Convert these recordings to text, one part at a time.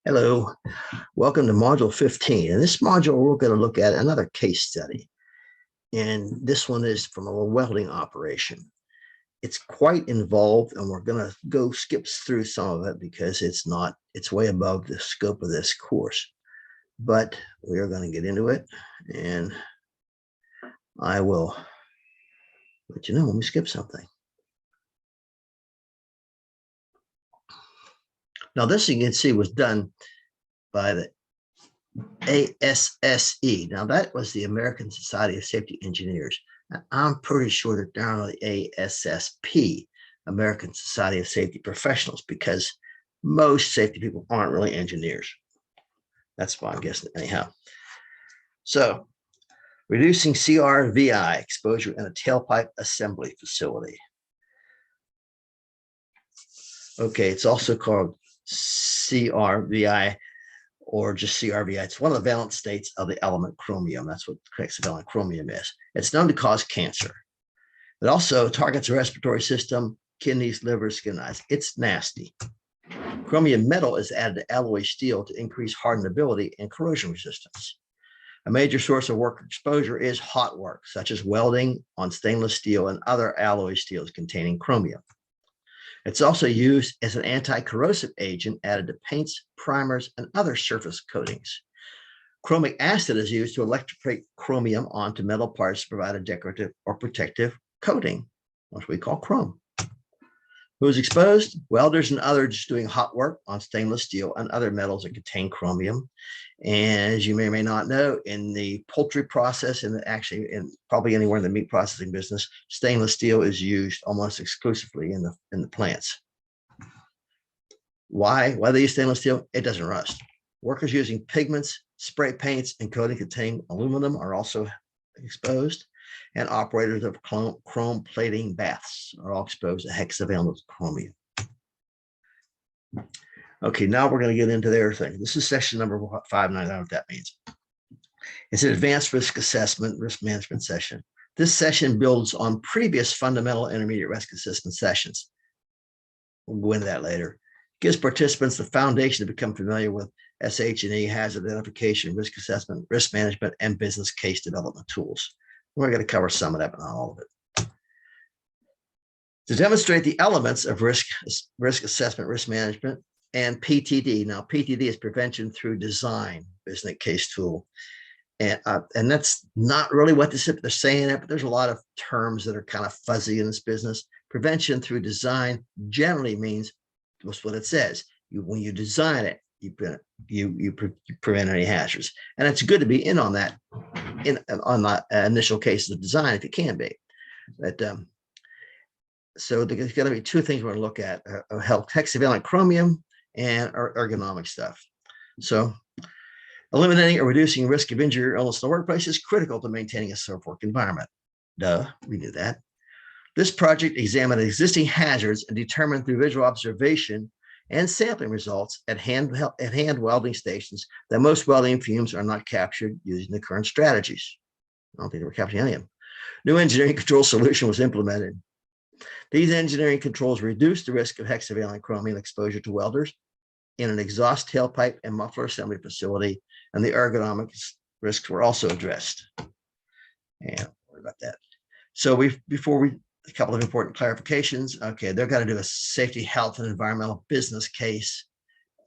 Hello, welcome to Module 15. In this module, we're going to look at another case study. And this one is from a welding operation. It's quite involved, and we're going to go skip through some of it because it's way above the scope of this course. But we are going to get into it, and I will let you know when we skip something. Now, this you can see was done by the ASSE. Now, that was the American Society of Safety Engineers. And I'm pretty sure that they're on the ASSP, American Society of Safety Professionals, because most safety people aren't really engineers. That's why I'm guessing anyhow. So, reducing CRVI exposure in a tailpipe assembly facility. Okay, it's also called CRVI or just CRVI. It's one of the valence states of the element chromium. That's what hexavalent chromium is. It's known to cause cancer. It also targets the respiratory system, kidneys, liver, skin, eyes. It's nasty. Chromium metal is added to alloy steel to increase hardenability and corrosion resistance. A major source of work exposure is hot work, such as welding on stainless steel and other alloy steels containing chromium. It's also used as an anti-corrosive agent added to paints, primers, and other surface coatings. Chromic acid is used to electroplate chromium onto metal parts to provide a decorative or protective coating, which we call chrome. Who's exposed? Welders and others doing hot work on stainless steel and other metals that contain chromium. And as you may or may not know, in the poultry process, and actually in probably anywhere in the meat processing business, stainless steel is used almost exclusively in the plants. Why? Why they use stainless steel? It doesn't rust. Workers using pigments, spray paints, and coating containing aluminum are also exposed. And operators of chrome plating baths are all exposed to hexavalent chromium. Okay, now we're going to get into their thing. This is session number 5, and I don't know what that means. It's an advanced risk assessment, risk management session. This session builds on previous fundamental intermediate risk assessment sessions. We'll go into that later. It gives participants the foundation to become familiar with SH&E, hazard identification, risk assessment, risk management, and business case development tools. We're going to cover some of that, but not all of it. To demonstrate the elements of risk assessment, risk management, and PTD. Now, PTD is prevention through design, business case tool. And that's not really what they're saying, but there's a lot of terms that are kind of fuzzy in this business. Prevention through design generally means what's what it says. When you design it, you prevent any hazards. And it's good to be in on that, on the initial cases of design if you can be. But so there's going to be two things we're going to look at: hexavalent chromium and ergonomic stuff. So eliminating or reducing risk of injury or illness in the workplace is critical to maintaining a safe work environment. Duh, we knew that. This project examined existing hazards and determined through visual observation and sampling results at hand welding stations that most welding fumes are not captured using the current strategies. I don't think they were capturing any of them. New engineering control solution was implemented. These engineering controls reduced the risk of hexavalent chromium exposure to welders in an exhaust tailpipe and muffler assembly facility, and the ergonomic risks were also addressed. And don't worry about that. So a couple of important clarifications. Okay, they're going to do a safety, health, and environmental business case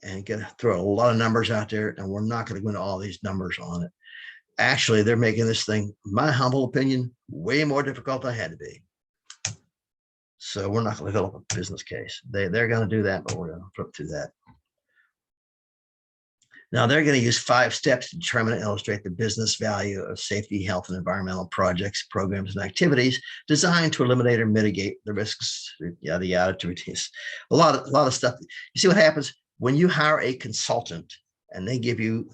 and throw a lot of numbers out there, and we're not going to go into all these numbers on it. Actually, they're making this thing, my humble opinion, way more difficult than it had to be. So we're not going to develop a business case. They're going to do that, but we're going to flip through that. Now, they're going to use 5 steps to determine and illustrate the business value of safety, health, and environmental projects, programs, and activities designed to eliminate or mitigate the risks, yada, yada, to reduce a lot of stuff. You see what happens when you hire a consultant and they give you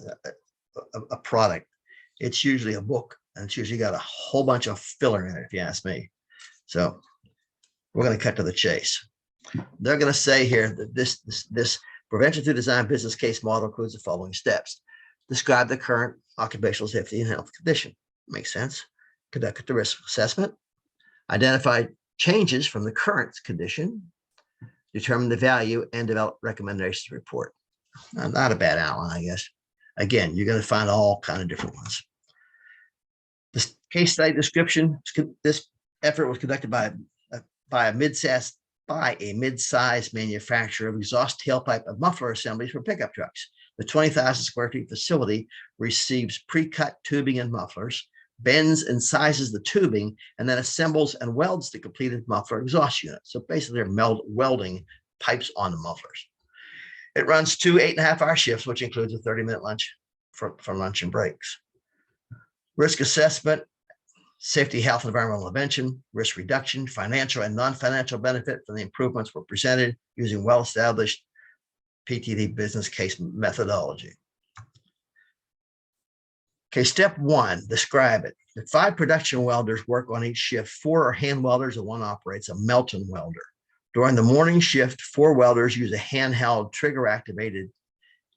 a product. It's usually a book, and it's usually got a whole bunch of filler in it, if you ask me. So we're going to cut to the chase. They're going to say here that this prevention through design business case model includes the following steps. Describe the current occupational safety and health condition. Makes sense. Conduct the risk assessment. Identify changes from the current condition. Determine the value and develop recommendations to report. Not a bad outline, I guess. Again, you're going to find all kind of different ones. This case study description, this effort was conducted by a mid-sized manufacturer of exhaust tailpipe and muffler assemblies for pickup trucks. The 20,000 square feet facility receives pre-cut tubing and mufflers, bends and sizes the tubing, and then assembles and welds the completed muffler exhaust unit. So basically, they're welding pipes on the mufflers. It runs 2 8.5-hour shifts, which includes a 30-minute lunch for lunch and breaks. Risk assessment, safety, health, and environmental prevention, risk reduction, financial and non-financial benefit from the improvements were presented using well-established PTD business case methodology. Okay, step 1, describe it. If 5 production welders work on each shift, 4 are hand welders and 1 operates a Melton welder. During the morning shift, 4 welders use a handheld trigger-activated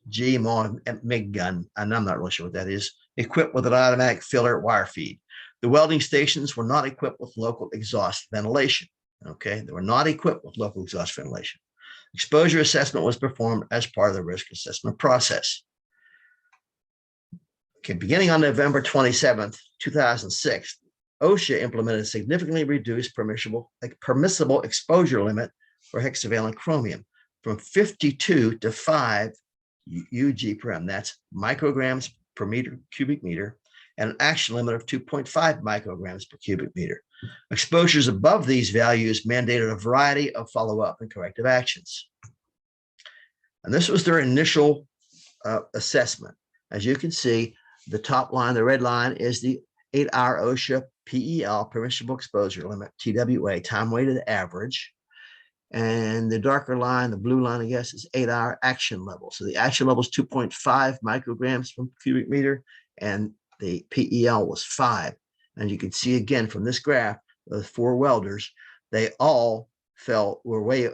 GMO MIG gun, and I'm not really sure what that is, equipped with an automatic filler wire feed. The welding stations were not equipped with local exhaust ventilation. Okay, they were not equipped with local exhaust ventilation. Exposure assessment was performed as part of the risk assessment process. Okay, beginning on November 27th, 2006, OSHA implemented a significantly reduced permissible exposure limit for hexavalent chromium from 52 to 5 UG per m. That's micrograms per cubic meter, and an action limit of 2.5 micrograms per cubic meter. Exposures above these values mandated a variety of follow-up and corrective actions. And this was their initial assessment. As you can see, the top line, the red line, is the 8-hour OSHA PEL, permissible exposure limit, TWA, time-weighted average. And the darker line, the blue line, I guess, is 8-hour action level. So the action level is 2.5 micrograms per cubic meter, and the PEL was 5. And you can see again from this graph, the 4 welders, they all were way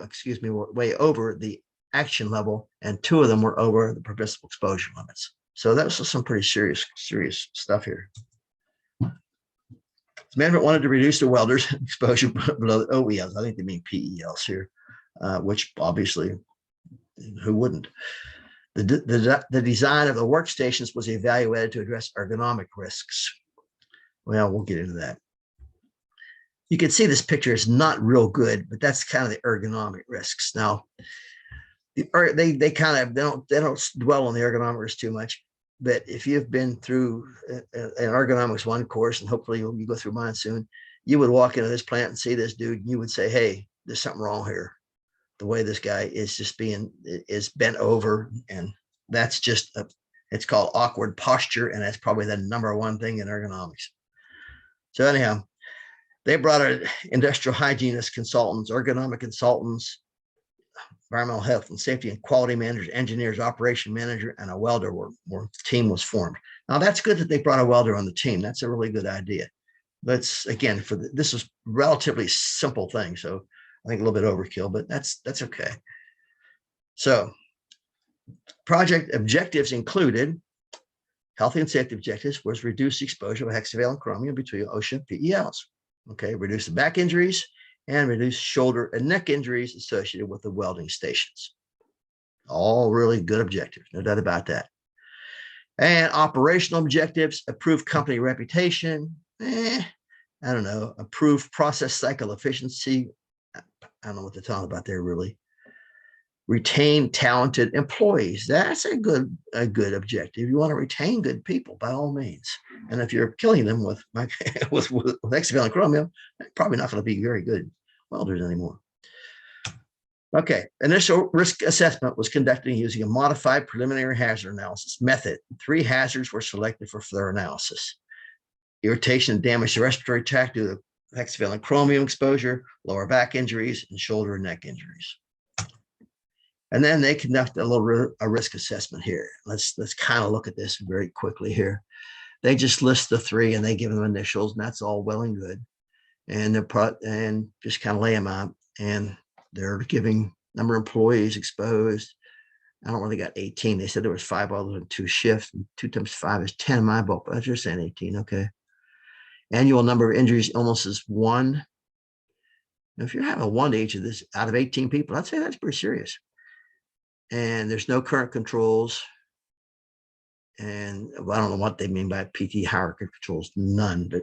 over the action level, and 2 of them were over the permissible exposure limits. So that was some pretty serious stuff here. Management wanted to reduce the welders' exposure below the OELs. I think they mean PELs here, which obviously, who wouldn't? The design of the workstations was evaluated to address ergonomic risks. Well, we'll get into that. You can see this picture is not real good, but that's kind of the ergonomic risks. Now, they don't dwell on the ergonomic risks too much. But if you've been through an ergonomics 1 course, and hopefully you go through mine soon, you would walk into this plant and see this dude, and you would say, hey, there's something wrong here. The way this guy is bent over, and that's just, it's called awkward posture, and that's probably the #1 thing in ergonomics. So anyhow, they brought in industrial hygienist consultants, ergonomic consultants, environmental health and safety and quality managers, engineers, operation manager, and a welder where team was formed. Now that's good that they brought a welder on the team. That's a really good idea. Let's again this is relatively simple thing, so I think a little bit overkill, but that's okay. So project objectives included health and safety objectives was reduce exposure of hexavalent chromium between OSHA and PELs. Okay, reduce the back injuries and reduce shoulder and neck injuries associated with the welding stations. All really good objectives, no doubt about that. And operational objectives, improve company reputation, I don't know, improve process cycle efficiency. I don't know what they're talking about there really. Retain talented employees. That's a good objective. You want to retain good people by all means. And if you're killing them with hexavalent chromium, they're probably not going to be very good welders anymore. Okay, initial risk assessment was conducted using a modified preliminary hazard analysis method. 3 hazards were selected for further analysis. Irritation and damage to the respiratory tract due to hexavalent chromium exposure, lower back injuries, and shoulder and neck injuries. And then they conduct a risk assessment here. Let's kind of look at this very quickly here. They just list the 3 and they give them initials, and that's all well and good. And and just kind of lay them out. And they're giving number of employees exposed. I don't really got 18. They said there was 5 welders in 2 shifts. And 2 times 5 is 10 in my book, but I was just saying 18. Okay. Annual number of injuries illnesses 1. Now, if you have a 1 to each of this out of 18 people, I'd say that's pretty serious. and there's no current controls. And I don't know what they mean by PT hierarchy controls, none, but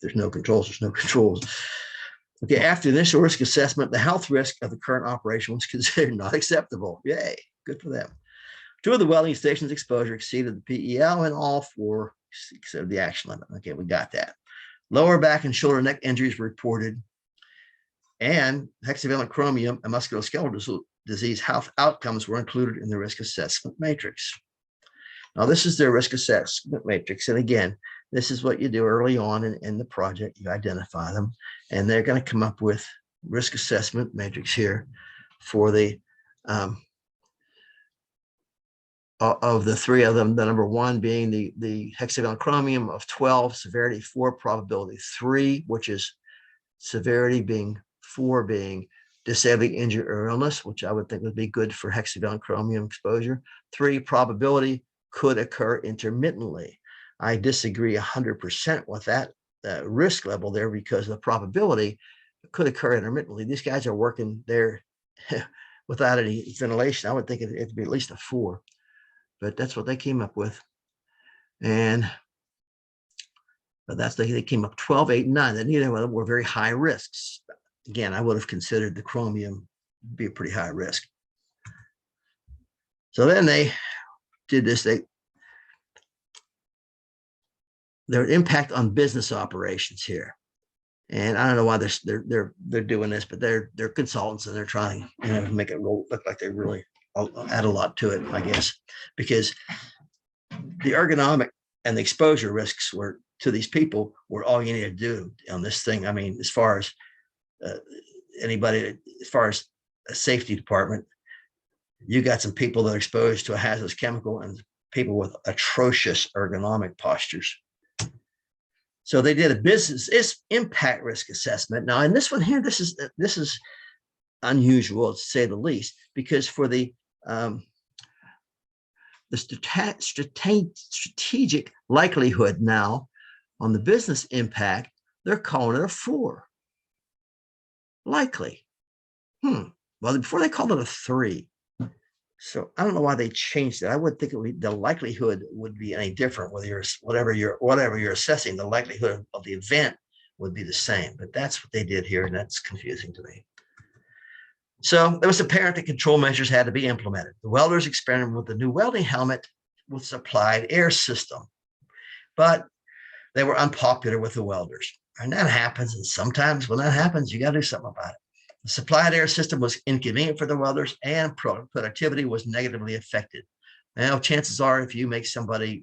there's no controls, there's no controls. Okay, after initial risk assessment, the health risk of the current operation was considered not acceptable. Yay, good for them. 2 of the welding stations' exposure exceeded the PEL, and all 4 exceeded the action limit. Okay, we got that. Lower back and shoulder neck injuries were reported, and hexavalent chromium and musculoskeletal disease health outcomes were included in the risk assessment matrix. Now, this is their risk assessment matrix. And again, this is what you do early on in the project. You identify them, and they're going to come up with risk assessment matrix here for the of the 3 of them. The number 1 being the hexavalent chromium of 12, severity 4, probability 3, which is severity being 4 being disabling injury or illness, which I would think would be good for hexavalent chromium exposure. 3, probability could occur intermittently. I disagree 100% with that risk level there, because the probability could occur intermittently. These guys are working there without any ventilation. I would think it'd be at least a 4, but that's what they came up with. And but that's they came up 12, 8, and 9. And neither of them were very high risks. Again, I would have considered the chromium be a pretty high risk. So then they did this. Their impact on business operations here, and I don't know why they're doing this, but they're consultants, and they're trying to make it look like they really add a lot to it, I guess, because the ergonomic and the exposure risks were to these people were all you need to do on this thing. I mean, as far as anybody, as far as a safety department, you got some people that are exposed to a hazardous chemical and people with atrocious ergonomic postures. So they did a business impact risk assessment. Now, in this one here, this is unusual to say the least, because for the strategic likelihood now on the business impact, they're calling it a 4. Likely. Well, before they called it a 3. So I don't know why they changed it. I would think the likelihood would be any different, whatever you're assessing, the likelihood of the event would be the same. But that's what they did here, and that's confusing to me. So it was apparent that control measures had to be implemented. The welders experimented with the new welding helmet with supplied air system, but they were unpopular with the welders. And that happens. And sometimes when that happens, you got to do something about it. The supplied air system was inconvenient for the welders, and productivity was negatively affected. Now, chances are, if you make somebody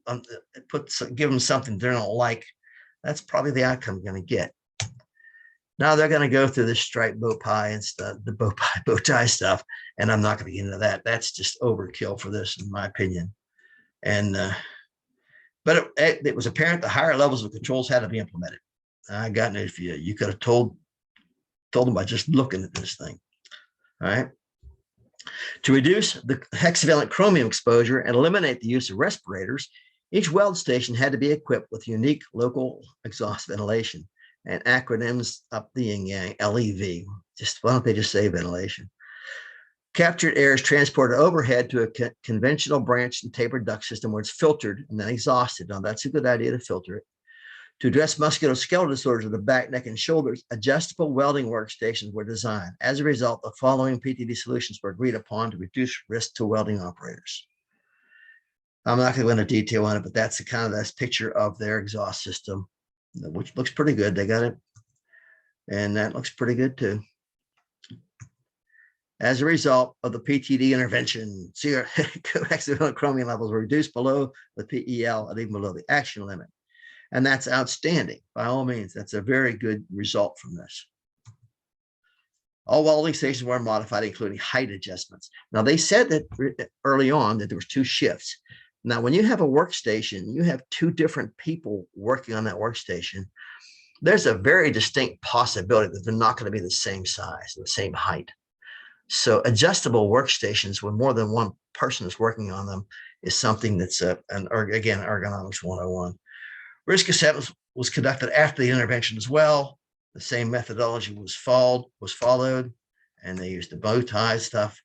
give them something they don't like, that's probably the outcome you're going to get. Now they're going to go through this striped bow tie and stuff, the bow tie stuff, and I'm not going to get into that. That's just overkill for this, in my opinion. And but it was apparent the higher levels of controls had to be implemented. I got news for you. You could have told them by just looking at this thing. All right. To reduce the hexavalent chromium exposure and eliminate the use of respirators, each weld station had to be equipped with unique local exhaust ventilation, and acronyms up the yin yang, LEV. Why don't they just say ventilation? Captured air is transported overhead to a conventional branched and tapered duct system where it's filtered and then exhausted. Now, that's a good idea to filter it. To address musculoskeletal disorders of the back, neck, and shoulders, adjustable welding workstations were designed. As a result, the following PTD solutions were agreed upon to reduce risk to welding operators. I'm not going to go into detail on it, but that's the kind of this picture of their exhaust system, which looks pretty good. They got it, and that looks pretty good too. As a result of the PTD intervention, hexavalent chromium levels were reduced below the PEL and even below the action limit. And that's outstanding. By all means, that's a very good result from this. All welding stations were modified, including height adjustments. Now, they said that early on that there was 2 shifts. Now, when you have a workstation, you have 2 different people working on that workstation. There's a very distinct possibility that they're not going to be the same size, the same height. So adjustable workstations when more than one person is working on them is something that's, again, ergonomics 101. Risk assessment was conducted after the intervention as well. The same methodology was followed, and they used the bow tie stuff.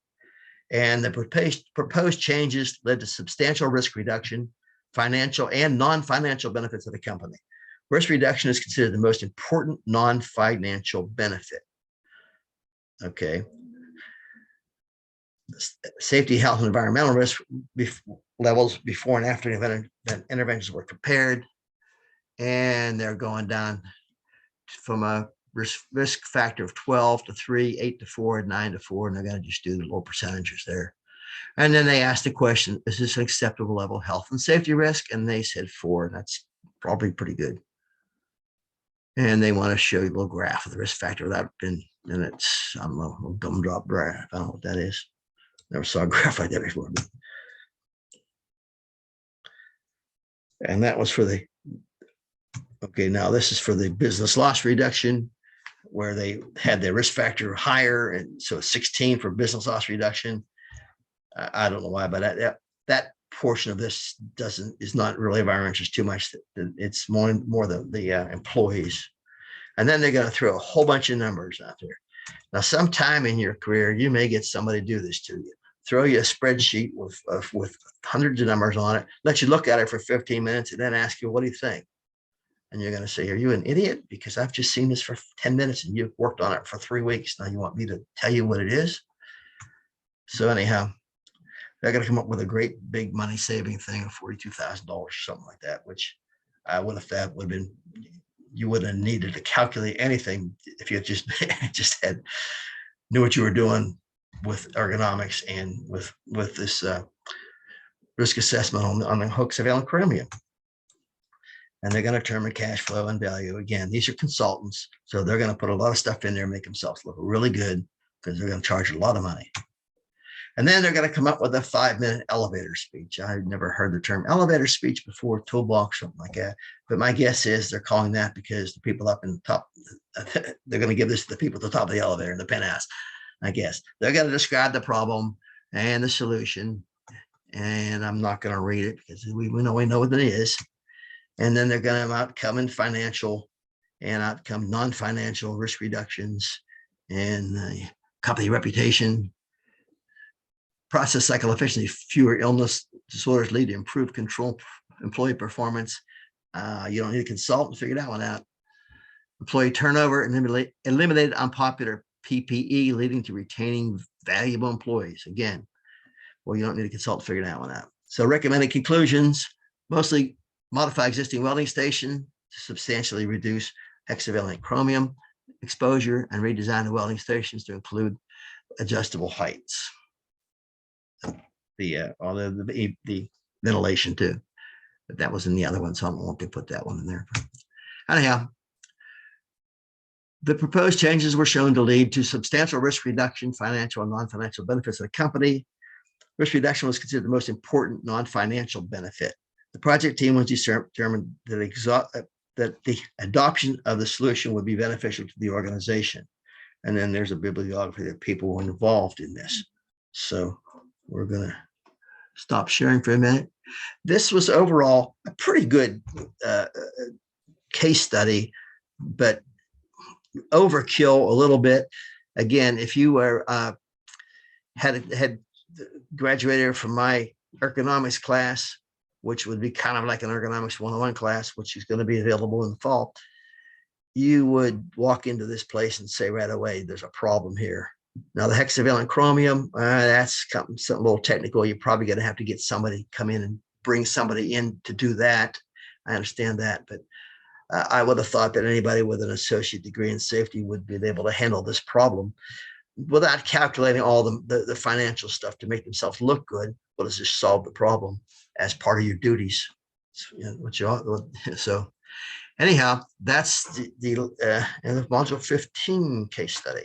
And the proposed changes led to substantial risk reduction, financial and non-financial benefits of the company. Risk reduction is considered the most important non-financial benefit. Okay. Safety, health, and environmental risk levels before and after interventions were compared, and they're going down from a risk factor of 12 to 3, 8 to 4, 9 to 4, and they're going to just do the little percentages there. And then they asked the question, is this an acceptable level of health and safety risk? And they said 4, and that's probably pretty good. And they want to show you a little graph of the risk factor. And it's, I don't know, a gumdrop graph. I don't know what that is. Never saw a graph like that before. And that was for the, okay, now this is for the business loss reduction, where they had their risk factor higher. And so 16 for business loss reduction. I don't know why, but that portion of this is not really of our interest too much. It's more the employees. And then they're going to throw a whole bunch of numbers out there. Now, sometime in your career, you may get somebody to do this to you. Throw you a spreadsheet with hundreds of numbers on it, let you look at it for 15 minutes, and then ask you, what do you think? And you're going to say, are you an idiot? Because I've just seen this for 10 minutes and you've worked on it for 3 weeks. Now you want me to tell you what it is? So anyhow, they're going to come up with a great big money saving thing of $42,000 or something like that, which I would have been, you wouldn't have needed to calculate anything if you just knew what you were doing with ergonomics and with this risk assessment on the hexavalent chromium. And they're going to determine cash flow and value. Again, these are consultants, so they're going to put a lot of stuff in there, make themselves look really good, because they're going to charge a lot of money. And then they're going to come up with a 5-minute elevator speech. I've never heard the term elevator speech before, toolbox, something like that. But my guess is they're calling that because the people up in the top, they're going to give this to the people at the top of the elevator in the penthouse. I guess they're going to describe the problem and the solution. And I'm not going to read it because we know what it is. And then they're going to outcome in financial and outcome non-financial risk reductions and company reputation, process cycle efficiency, fewer illness disorders lead to improved control, employee performance. You don't need a consultant to figure that one out. Employee turnover and eliminated unpopular PPE, leading to retaining valuable employees. Again, well, you don't need a consultant to figure that one out. So recommended conclusions, mostly modify existing welding station to substantially reduce hexavalent chromium exposure and redesign the welding stations to include adjustable heights. The ventilation too, but that was in the other one, so I don't want to put that one in there. Anyhow, the proposed changes were shown to lead to substantial risk reduction, financial and non-financial benefits of the company. Risk reduction was considered the most important non-financial benefit. The project team was determined that the adoption of the solution would be beneficial to the organization. And then there's a bibliography of people who were involved in this. So we're going to stop sharing for a minute. This was overall a pretty good case study, but overkill a little bit. Again, if you were had graduated from my ergonomics class, which would be kind of like an ergonomics 101 class, which is going to be available in the fall, you would walk into this place and say right away, there's a problem here. Now, the hexavalent chromium, that's something a little technical. You're probably going to have to get somebody come in and bring somebody in to do that. I understand that, but I would have thought that anybody with an associate degree in safety would be able to handle this problem without calculating all the financial stuff to make themselves look good. What does this solve the problem as part of your duties? So anyhow, that's the module 15 case study.